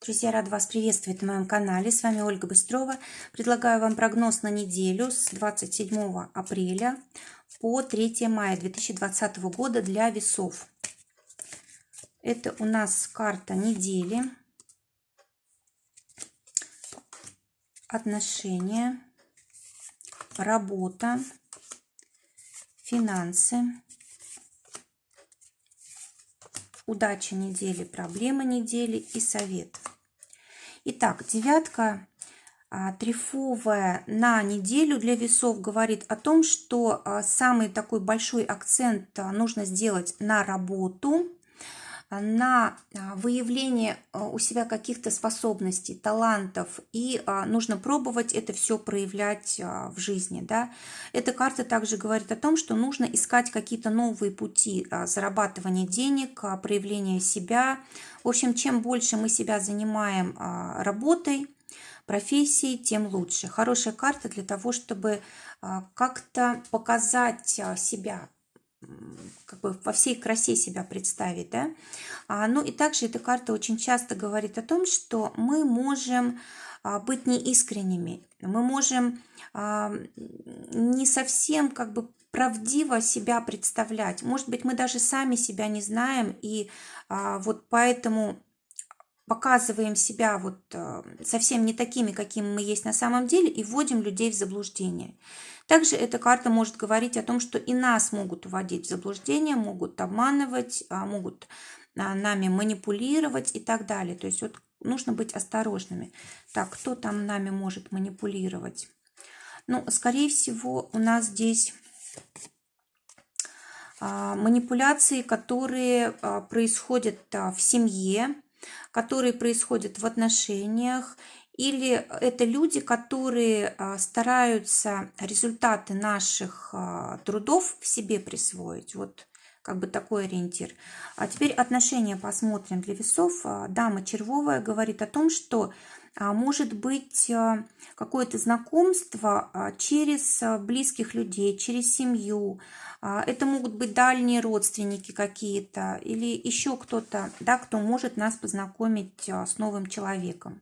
Друзья, рада вас приветствовать на моем канале. С вами Ольга Быстрова. Предлагаю вам прогноз на неделю с 27 апреля по 3 мая 2020 года для весов. Это у нас карта недели, отношения, работа, финансы, удача недели, проблема недели и совет. Итак, девятка трефовая на неделю для весов говорит о том, что самый такой большой акцент нужно сделать на работу, на выявление у себя каких-то способностей, талантов, и нужно пробовать это все проявлять в жизни. Да? Эта карта также говорит о том, что нужно искать какие-то новые пути зарабатывания денег, проявления себя. В общем, чем больше мы себя занимаем работой, профессией, тем лучше. Хорошая карта для того, чтобы как-то показать себя, как бы во всей красе себя представить, да. Ну и также эта карта очень часто говорит о том, что мы можем быть неискренними, мы можем не совсем как бы правдиво себя представлять. Может быть, мы даже сами себя не знаем, и вот поэтому показываем себя вот совсем не такими, какими мы есть на самом деле, и вводим людей в заблуждение. Также эта карта может говорить о том, что и нас могут вводить в заблуждение, могут обманывать, могут нами манипулировать и так далее. То есть вот нужно быть осторожными. Так, кто там нами может манипулировать? Ну, скорее всего, у нас здесь манипуляции, которые происходят в семье, которые происходят в отношениях, или это люди, которые стараются результаты наших трудов в себе присвоить. Вот как бы такой ориентир. А теперь отношения посмотрим для весов. Дама червовая говорит о том, что может быть какое-то знакомство через близких людей, через семью. Это могут быть дальние родственники какие-то или еще кто-то, да, кто может нас познакомить с новым человеком.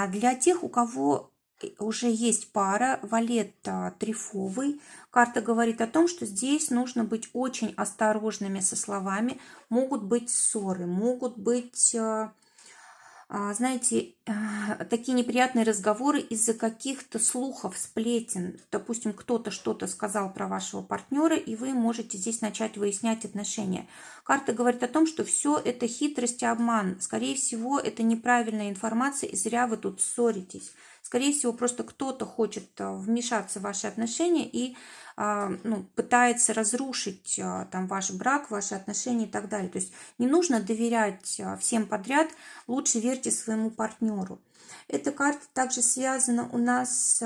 Для тех, у кого уже есть пара, валет трефовый, карта говорит о том, что здесь нужно быть очень осторожными со словами. Могут быть ссоры, могут быть, знаете, такие неприятные разговоры из-за каких-то слухов, сплетен. Допустим, кто-то что-то сказал про вашего партнера, и вы можете здесь начать выяснять отношения. Карта говорит о том, что все это хитрость и обман. Скорее всего, это неправильная информация, и зря вы тут ссоритесь. Скорее всего, просто кто-то хочет вмешаться в ваши отношения и пытается разрушить там ваш брак, ваши отношения и так далее. То есть не нужно доверять всем подряд, лучше верьте своему партнеру. Эта карта также связана у нас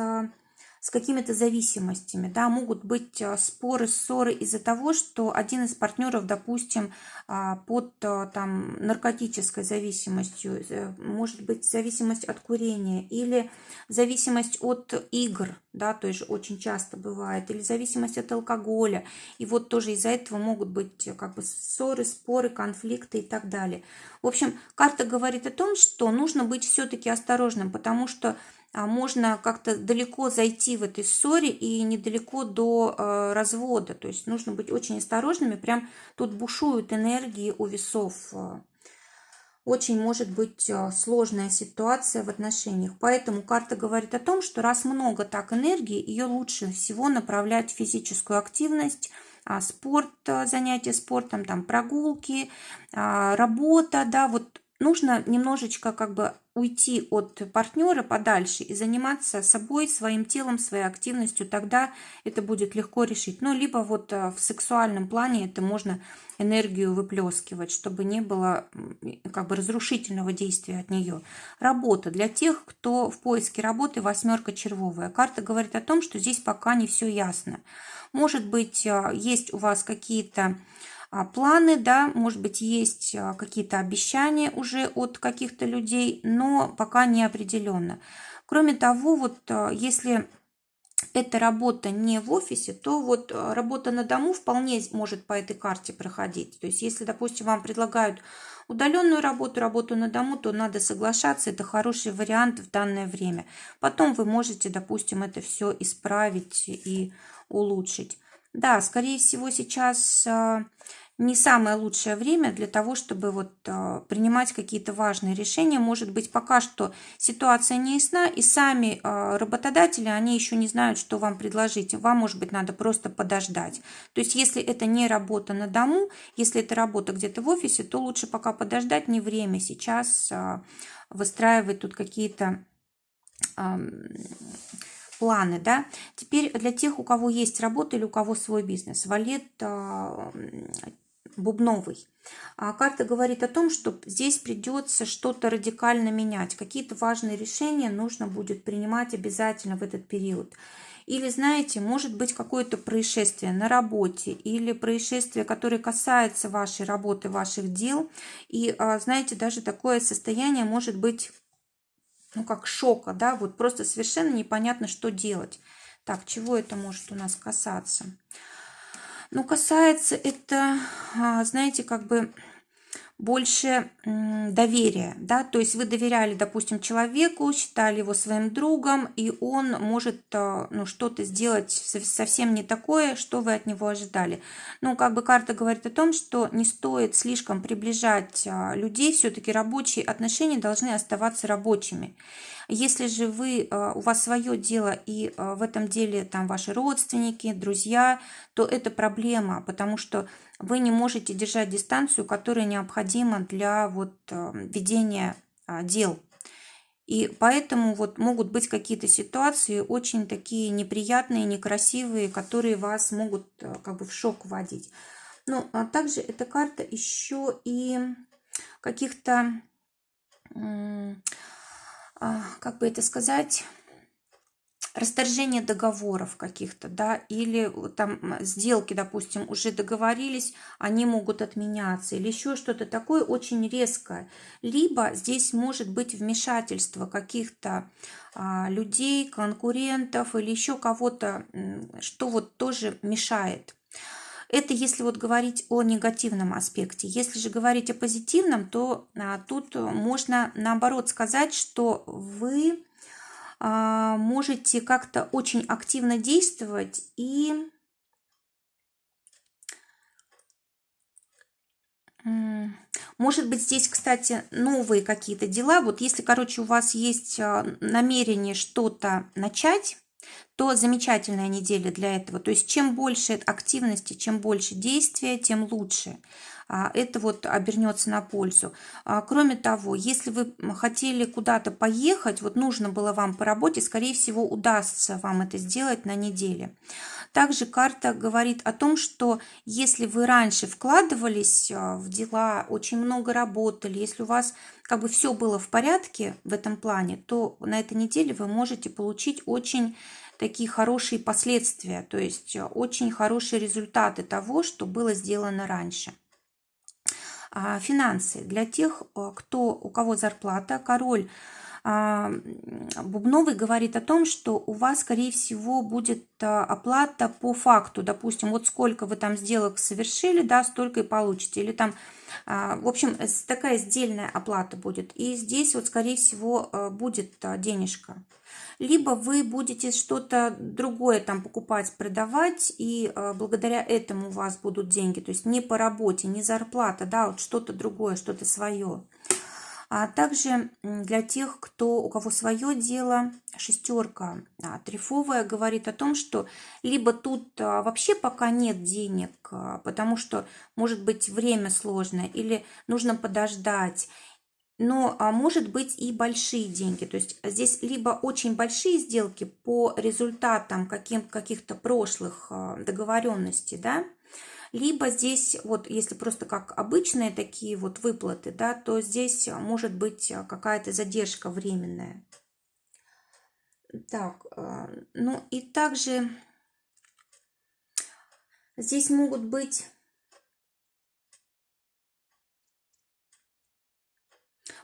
с какими-то зависимостями. Да, могут быть споры, ссоры из-за того, что один из партнеров, допустим, под там, наркотической зависимостью, может быть зависимость от курения или зависимость от игр, да, то есть очень часто бывает, или зависимость от алкоголя. И вот тоже из-за этого могут быть как бы ссоры, споры, конфликты и так далее. В общем, карта говорит о том, что нужно быть все-таки осторожным, потому что можно как-то далеко зайти в этой ссоре и недалеко до развода. То есть нужно быть очень осторожными. Прям тут бушуют энергии у весов. Очень может быть сложная ситуация в отношениях. Поэтому карта говорит о том, что раз много так энергии, ее лучше всего направлять в физическую активность, спорт, занятия спортом, там прогулки, работа, да, вот нужно немножечко как бы уйти от партнера подальше и заниматься собой, своим телом, своей активностью, тогда это будет легко решить. Ну, либо вот в сексуальном плане это можно энергию выплескивать, чтобы не было как бы разрушительного действия от нее. Работа. Для тех, кто в поиске работы, восьмерка червовая. Карта говорит о том, что здесь пока не все ясно. Может быть, есть у вас какие-то планы, да, может быть, есть какие-то обещания уже от каких-то людей, но пока не определенно. Кроме того, вот если эта работа не в офисе, то вот работа на дому вполне может по этой карте проходить. То есть если, допустим, вам предлагают удаленную работу, работу на дому, то надо соглашаться, это хороший вариант в данное время. Потом вы можете, допустим, это все исправить и улучшить. Да, скорее всего, сейчас не самое лучшее время для того, чтобы вот принимать какие-то важные решения. Может быть, пока что ситуация не ясна, и сами работодатели, они еще не знают, что вам предложить. Вам, может быть, надо просто подождать. То есть, если это не работа на дому, если это работа где-то в офисе, то лучше пока подождать, не время сейчас выстраивать тут какие-то планы, да. Теперь для тех, у кого есть работа или у кого свой бизнес, валет бубновый. Карта говорит о том, что здесь придется что-то радикально менять. Какие-то важные решения нужно будет принимать обязательно в этот период. Или, знаете, может быть какое-то происшествие на работе или происшествие, которое касается вашей работы, ваших дел. И, знаете, даже такое состояние может быть, ну, как шока, да, вот просто совершенно непонятно, что делать. Так, чего это может у нас касаться? Ну, касается это, знаете, как бы больше доверия, да, то есть вы доверяли, допустим, человеку, считали его своим другом, и он может, ну, что-то сделать совсем не такое, что вы от него ожидали. Ну, как бы карта говорит о том, что не стоит слишком приближать людей, все-таки рабочие отношения должны оставаться рабочими. Если же у вас свое дело, и в этом деле там ваши родственники, друзья, то это проблема, потому что вы не можете держать дистанцию, которая необходима для вот ведения дел. И поэтому вот могут быть какие-то ситуации очень такие неприятные, некрасивые, которые вас могут как бы в шок вводить. Ну, а также эта карта еще и каких-то, как бы это сказать, расторжение договоров каких-то, да, или там сделки, допустим, уже договорились, они могут отменяться, или еще что-то такое очень резкое. Либо здесь может быть вмешательство каких-то людей, конкурентов или еще кого-то, что вот тоже мешает. Это если вот говорить о негативном аспекте. Если же говорить о позитивном, то тут можно наоборот сказать, что вы можете как-то очень активно действовать и может быть здесь, кстати, новые какие-то дела. Вот если, короче, у вас есть намерение что-то начать, то замечательная неделя для этого. То есть чем больше активности, чем больше действия, тем лучше. Это вот обернется на пользу. Кроме того, если вы хотели куда-то поехать, вот нужно было вам по работе, скорее всего, удастся вам это сделать на неделе. Также карта говорит о том, что если вы раньше вкладывались в дела, очень много работали, если у вас как бы все было в порядке в этом плане, то на этой неделе вы можете получить очень такие хорошие последствия, то есть очень хорошие результаты того, что было сделано раньше. Финансы. Для тех, у кого зарплата, король бубновый говорит о том, что у вас, скорее всего, будет оплата по факту. Допустим, вот сколько вы там сделок совершили, да, столько и получите. Или там, в общем, такая сдельная оплата будет. И здесь вот, скорее всего, будет денежка. Либо вы будете что-то другое там покупать, продавать, и благодаря этому у вас будут деньги. То есть не по работе, не зарплата, да, вот что-то другое, что-то свое. А также для тех, у кого свое дело, шестерка трефовая говорит о том, что либо тут вообще пока нет денег, потому что может быть время сложное, или нужно подождать, но может быть и большие деньги. То есть здесь либо очень большие сделки по результатам каких-то прошлых договоренностей, да, либо здесь, вот если просто как обычные такие вот выплаты, да, то здесь может быть какая-то задержка временная. Так, ну и также здесь могут быть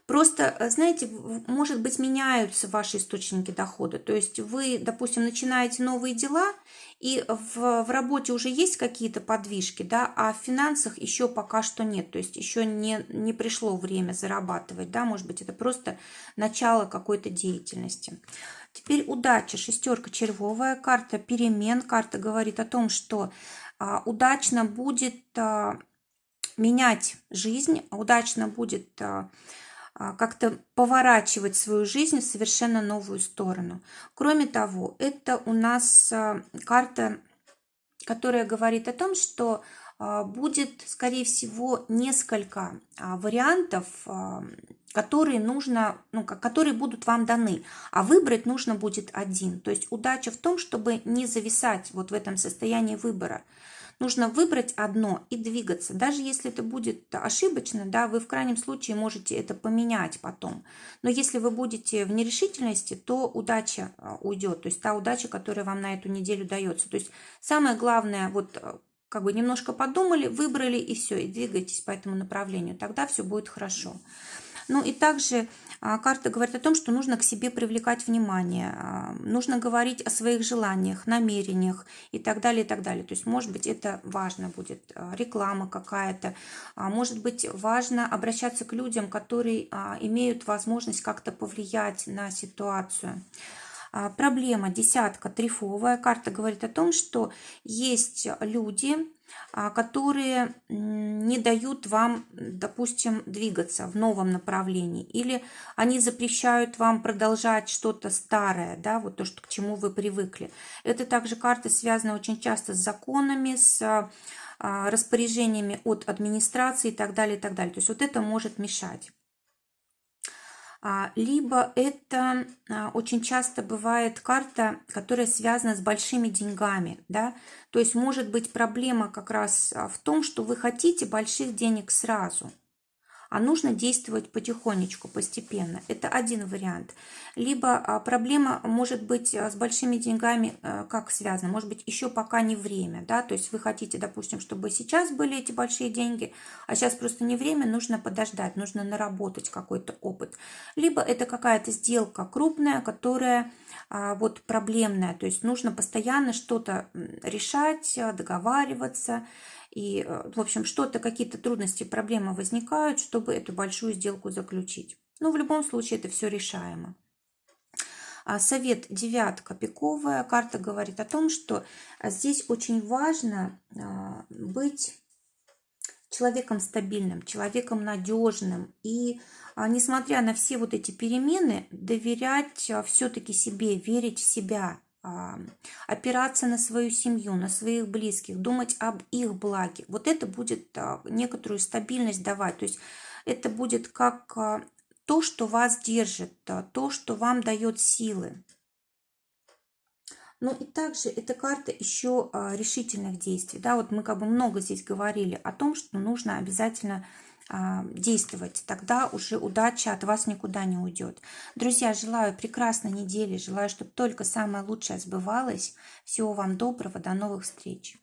Просто, знаете, может быть, меняются ваши источники дохода. То есть вы, допустим, начинаете новые дела, и в работе уже есть какие-то подвижки, да, а в финансах еще пока что нет. То есть еще не пришло время зарабатывать, да, может быть, это просто начало какой-то деятельности. Теперь удача, шестерка червовая, карта перемен. Карта говорит о том, что удачно будет менять жизнь, удачно будет как-то поворачивать свою жизнь в совершенно новую сторону. Кроме того, это у нас карта, которая говорит о том, что будет, скорее всего, несколько вариантов, которые нужно, ну, которые будут вам даны, а выбрать нужно будет один. То есть удача в том, чтобы не зависать вот в этом состоянии выбора. Нужно выбрать одно и двигаться. Даже если это будет ошибочно, да, вы в крайнем случае можете это поменять потом. Но если вы будете в нерешительности, то удача уйдет. То есть та удача, которая вам на эту неделю дается. То есть самое главное, вот как бы немножко подумали, выбрали и все, и двигайтесь по этому направлению. Тогда все будет хорошо. Ну и также карта говорит о том, что нужно к себе привлекать внимание, нужно говорить о своих желаниях, намерениях и так далее, и так далее. То есть, может быть, это важно будет, реклама какая-то, может быть, важно обращаться к людям, которые имеют возможность как-то повлиять на ситуацию. Проблема десятка трифовая. Карта говорит о том, что есть люди, которые не дают вам, допустим, двигаться в новом направлении, или они запрещают вам продолжать что-то старое, да, вот то, что, к чему вы привыкли. Это также карта связана очень часто с законами, с распоряжениями от администрации и так далее, и так далее. То есть вот это может мешать. Либо это очень часто бывает карта, которая связана с большими деньгами, да, то есть может быть проблема как раз в том, что вы хотите больших денег сразу, а нужно действовать потихонечку, постепенно. Это один вариант. Либо проблема может быть с большими деньгами, как связана, может быть, еще пока не время, да, то есть вы хотите, допустим, чтобы сейчас были эти большие деньги, а сейчас просто не время, нужно подождать, нужно наработать какой-то опыт. Либо это какая-то сделка крупная, которая вот проблемная, то есть нужно постоянно что-то решать, договариваться, и, в общем, что-то, какие-то трудности, проблемы возникают, чтобы эту большую сделку заключить. Но в любом случае это все решаемо. Совет девятка пиковая. Карта говорит о том, что здесь очень важно быть человеком стабильным, человеком надежным. И несмотря на все вот эти перемены, доверять все-таки себе, верить в себя, опираться на свою семью, на своих близких, думать об их благе. Вот это будет некоторую стабильность давать. То есть это будет как то, что вас держит, то, что вам дает силы. Ну и также эта карта еще решительных действий. Да, вот мы как бы много здесь говорили о том, что нужно обязательно действовать, тогда уже удача от вас никуда не уйдет. Друзья, желаю прекрасной недели, желаю, чтобы только самое лучшее сбывалось. Всего вам доброго, до новых встреч.